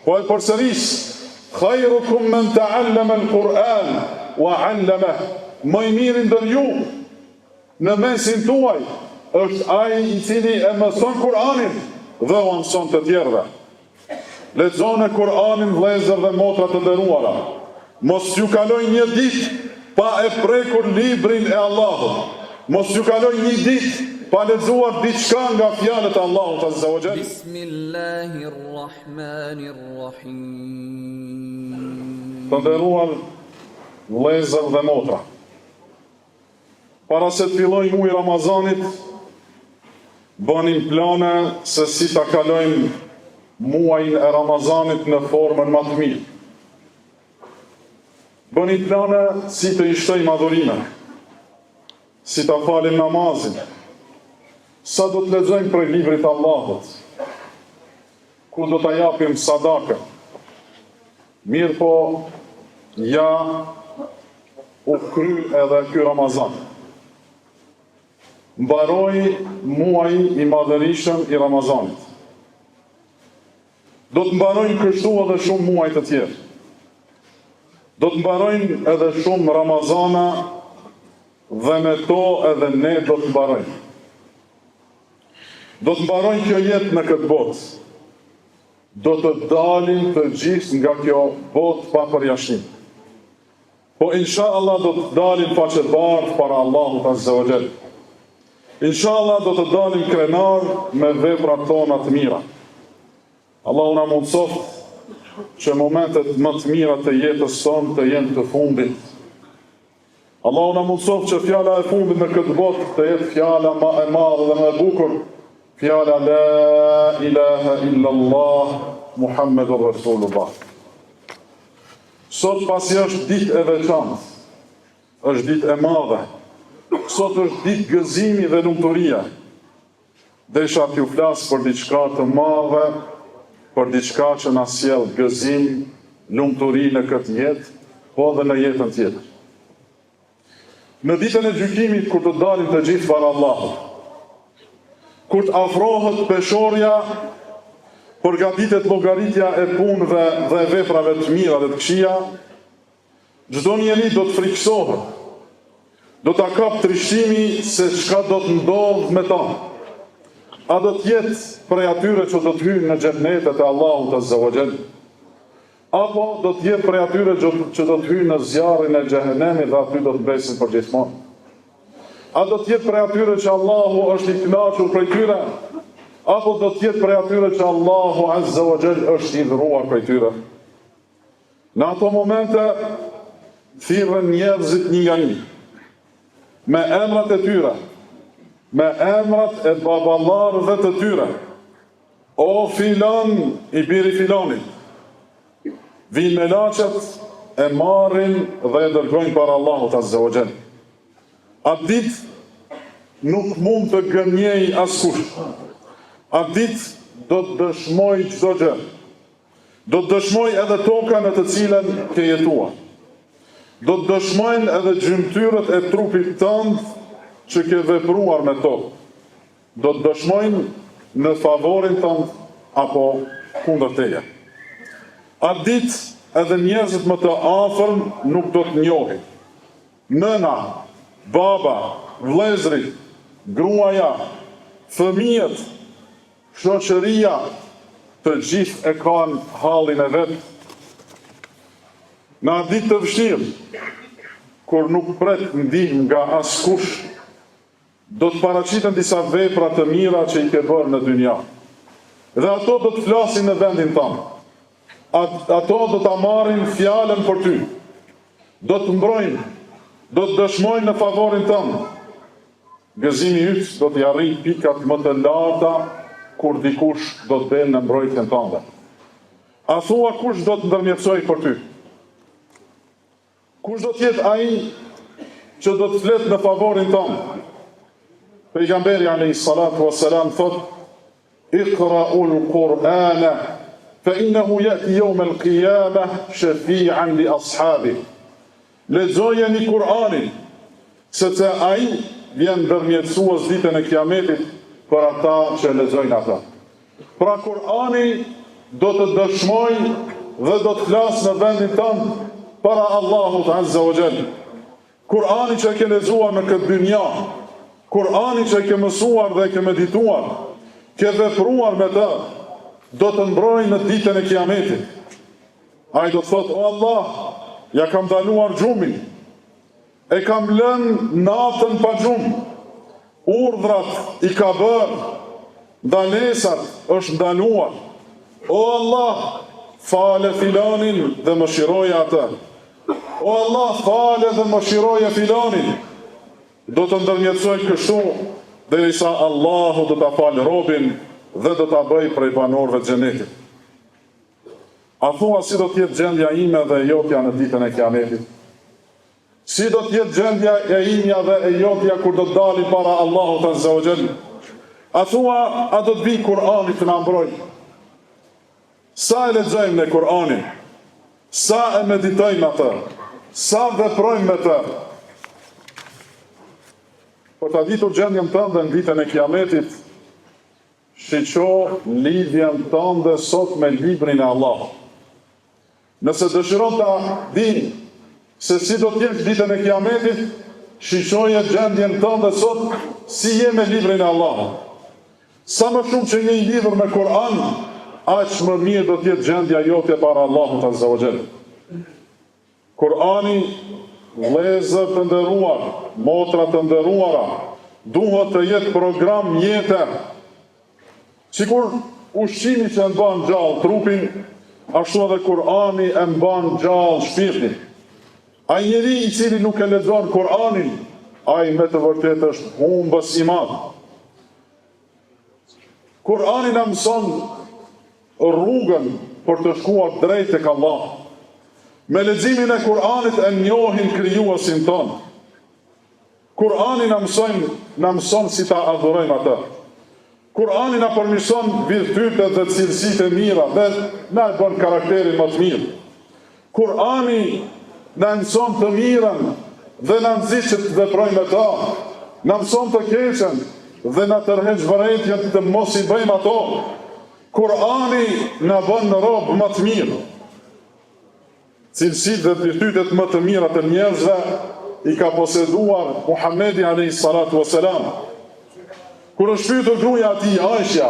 Po e përsëris, khairukum men ta'allama al-Qur'an wa 'allama. Më i miri ndër ju në mesin tuaj është ai i cili e mëson Kur'anin dhe u mëson të tjerëve. Lexoni Kur'anin, vëllezër dhe motra të nderuara. Mos ju kaloj një ditë pa e prekur librin e Allahut. Mos ju kaloj një ditë pa lexuar diçka nga fjalët e Allahut Azza wa Jall. Bismillahirrahmanirrahim. Të nderuar vëllezër dhe motra. Para se të filloj muaj Ramazanit, bënim plane se si ta kalojmë muajin e Ramazanit në formën më të mirë. Bënim plane si të i shtojmë adhurime, si ta falim namazin, sa do të lexojmë prej librit të Allahut, ku do ta japim sadaka. Mirë po, ja u kry edhe ky Ramazan. Mbaroi muaji i madhërisëm i Ramazanit. Do të mbarojnë kështu edhe shumë muaj të tjerë. Do të mbarojnë edhe shumë Ramazana dhe me to edhe ne do të mbarojnë. Do të mbarojnë kjo jetë në këtë botë. Do të dalin të gjithë nga kjo botë pa përjashtim. Po inshallah do të dalin faqebartë para Allahut Azza wa Jall. Inshallah do të dalim krenar me veprat tona të mira. Allahu na mundsoft që momentet më të mira të jetës sonë të jenë të fundit. Allahu na mundsoft që fjala e fundit në këtë botë të jetë fjala më e madhe dhe më e bukur, fjala la ilaha illallah Muhammedur Rasulullah. Sot pasi është ditë e veçantë, është ditë e madhe. Sot është ditë gëzimi dhe lumturia. Desha t'ju flas për diçka të madhe, për diçka që na sjell gëzim, lumturi në këtë jetë, po dhe në jetën tjetër. Në ditën e gjykimit, kur të dalim të gjithë para Allahut, kur të afrohet peshorja, përgatitet llogaritja e punëve dhe veprave të mira dhe të këqija, çdo njeri do të friksohet. Do ta kap trishtimi se çka do të ndodh me ta. A do të jetë prej atyre që do të hyjnë në xhennetet e Allahut Azza wa Jall, apo do të jetë prej atyre që do të hyjnë në zjarrin e xhehenemit dhe aty do të besin përgjithmonë. A do të jetë prej atyre që Allahu është i kënaqur prej tyre, apo do të jetë prej atyre që Allahu Azza wa Jall është i dhuruar prej tyre. Në ato momente thirrën njerëzit një nga një, me emrat e tyre, me emrat e baballarëve të tyre. O filan i biri filanit. Vinë me laçet, e marrin dhe e dërgojnë para Allahut Azza wa Jall. Atë ditë nuk mund të gënjej askush. Atë ditë do të dëshmoj çdo gjë. Do të dëshmoj edhe toka në të cilën ke jetuar. Do të dëshmojnë edhe gjymtyrët e trupit tënd që ke vepruar me to. Do të dëshmojnë në favorin tënd apo kundër teje. Atë ditë edhe njerëzit më të afërm nuk do të njohin. Nëna, baba, vëllezrit, gruaja, fëmijët, shoqëria, të gjithë e kanë hallin e vet. Në atë ditë të vështirë, kur nuk pret ndihmë nga askush, do të paraqiten disa vepra të mira që i ke bërë në dynja. Dhe ato do të flasin në vendin tënd. Ato do ta marrin fjalën për ty. Do të mbrojnë, do të dëshmojnë në favorin tënd. Gëzimi yt do t'i arrijë pikat më të larta kur dikush do të delë në mbrojtjen tënde. A thua kush do të ndërmjetësoj për ty? Kush do të jetë ai që do të flet në favorin tënd? Pejgamberi alayhi salatu wassalam thot: "Iqra'ul Qur'ana fa innahu ya'ti yawm al-qiyamah shafi'an li ashabi." Lexojeni Kur'anin, sepse ai vjen ndërmjetësues ditën e Kiametit për ata që lexojnë ata. Pra Kur'ani do të dëshmoj dhe do të flasë në vendin tënë para Allahut Azza wa Jall. Kur'ani që e ke lexuar në këtë dynja, Kur'ani që e ke mësuar dhe e ke medituar, ke vepruar me të, do të mbrojë në ditën e Kiametit. Ai do të thotë: o Allah, ja kam ndaluar gjumin, e kam lënë natën pa gjumë, urdhrat i ka bërë, ndalesat është ndaluar. O Allah, fale filanin dhe më shiroje atë. O Allah, fale dhe më shiroje filanin. Do të ndërmjetësoj kështu derisa Allahu do ta falë robin dhe do ta bëj prej banorëve të xhenetit. A thua si do të jetë gjendja ime dhe jotja në ditën e Kiametit? Si do të jetë gjendja e imja dhe e jotja kur do të dali para Allahut Azza wa Jall? A thua, a do të vi Kur'ani të na mbrojë? Sa e lexojmë në Kur'anin? Sa e meditojmë atë? Sa veprojmë me të? Për ta ditur gjendjen tënde në ditën e Kiametit, shiqo lidhjen tënde sot me librin e Allahut. Nëse dëshiron ta di se si do të jetë ditën e Kiametit, shiqoje gjendjen tënde sot si je me librin e Allahut. Sa më shumë që je i lidhur me Kur'an, aq më mirë do të jetë gjendja jote para Allahut Azza wa Jall. Kur'ani, vëllezër të nderuar, motra të nderuara, duhet të jetë program jete. Sikur ushqimi që e mban gjallë trupin, ashtu edhe Kur'ani e mban gjallë shpirtin. Ai njeri i cili nuk e lexon Kur'anin, ai me të vërtetë është humbës i madh. Kur'ani na mëson rrugën për të shkuar drejt tek Allah. Me leximin e Kur'anit e njohim krijuesin ton. Kur'ani na mëson si ta adhurojmë atë. Kur'ani na përmirëson virtytet dhe cilësitë e mira dhe na e bën karakterin më të mirë. Kur'ani na mëson të mirën dhe na nxit që të veprojmë me ta. Na mëson të keqen dhe na tërheq vërejtjen të mos i bëjmë ato. Kur'ani na bën në rob më të mirë. Cilësitë dhe virtytet më të mira të njerëzve i ka poseduar Muhamedi alayhi salatu wassalam. Kur është pyetur gruaja e tij Aisha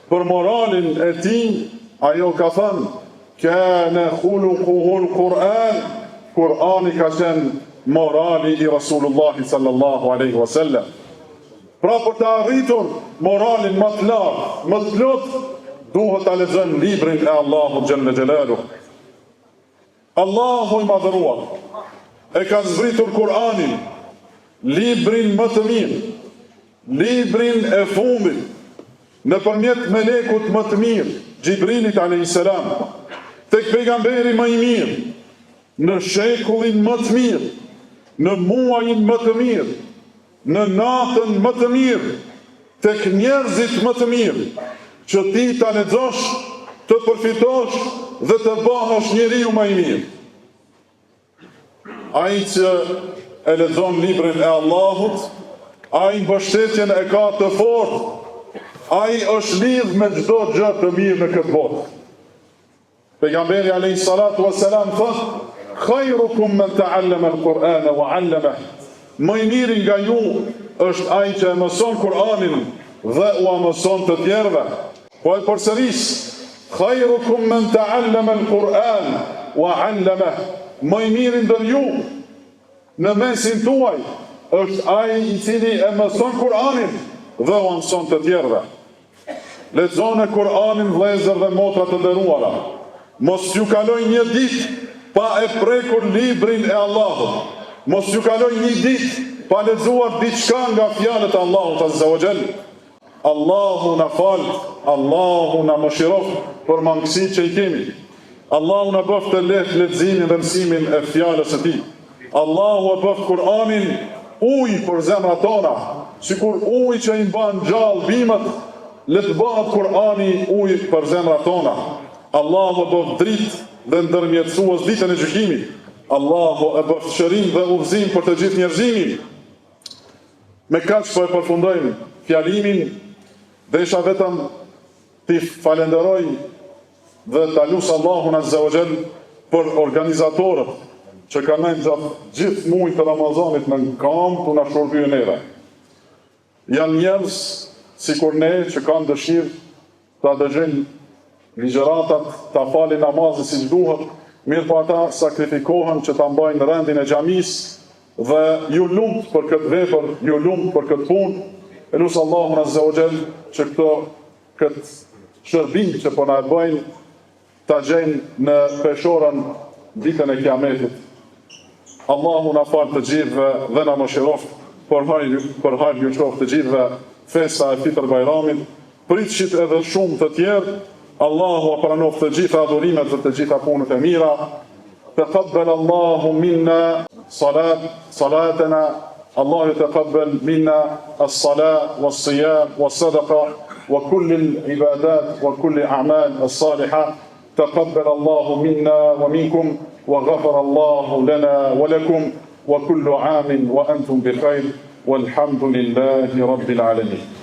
për moralin e tij, ajo ka thënë: kana khuluquhu al-Qur'an. Kur'ani ka qenë morali i Rasulullahit sallallahu alaihi wasallam. Pra për të arritur moralin më të lartë, më të plotë, duhet ta lexojmë librin e Allahut xhalla xhelaluhu. Allahu i madhëruar e ka zbritur Kur'anin, librin më të mirë, librin e fundit, nëpërmjet melekut më të mirë, Gjibrilit alayhis salam, tek pejgamberi më i mirë, në shekullin më të mirë, në muajin më të mirë, në natën më të mirë, tek njerëzit më të mirë, që ti ta lexosh, të përfitosh dhe të bëhesh njeriu më i mirë. Ai që e lexon librin e Allahut, ai mbështetjen e ka të fortë, ai është lidh me çdo gjë të mirë në këtë botë. Pejgamberi alayhi salatu wassalam thotë: khairukum man ta'allama al-Qur'ana wa 'allamahu. Më i miri nga ju është ai që e mëson Kur'anin dhe u mëson të tjerëve. Po e përsëris: khairukum man ta'allama al-Qur'an wa 'allamahu. Më i miri ndër ju në mesin tuaj është ai i cili e mëson Kur'anin dhe u mëson të tjerëve. Lexoni Kur'anin, vëllezër dhe motra të nderuara. Mos ju kaloj një ditë pa e prekur librin e Allahut. Mos ju kaloj një ditë pa lexuar diçka nga fjalët e Allahut Azza wa Jall. Allahu na fal, Allahu na mëshirof për mangësitë që i kemi. Allahu na bëft të lehtë leximin dhe mësimin e fjalës së tij. Allahu e bëft Kur'anin ujë për zemrat tona, sikur uji që i mban gjallë bimët, le të bëhet Kur'ani ujë për zemrat tona. Allahu e bëft dritë dhe ndërmjetësues ditën e gjykimit. Allahu e bëft shërim dhe udhëzim për të gjithë njerëzimin. Me kaq po e përfundojmë fjalimin dhe isha vetëm t'i falenderoj dhe ta lusë Allahun Azza wa Jall për organizatorët që kanë gjatë gjithë muajit të Ramazanit në kamp të na shërbyen neve. Janë njerëz sikur ne që kanë dëshirë ta dëgjojnë ligjëratat, ta falin namazin siç duhet, mirë po ata sakrifikohen që ta mbajnë rendin e xhamisë dhe ju lumt për këtë vepër, ju lumt për këtë punë. E lusë Allahun Azza wa Jall që këtë shërbim që po na e bëjnë ta gjejnë në peshorën ditën e Kiametit. Allahu na fal të gjithëve dhe na mëshiroft për hajër ju qoftë të gjithëve festa e Fitr Bajramit, pritshit edhe shumë të tjerë. Allahu apranoft të gjitha adhurimet dhe të gjitha punët e mira. Taqabbal Allahu minna salatana, Allahu taqabbal minna as-salat was-siyam was-sadaqa wa kulli al-ibadat wa kulli a'mal as-salihah. تقبل الله منا ومنكم وغفر الله لنا ولكم وكل عام وأنتم بخير والحمد لله رب العالمين.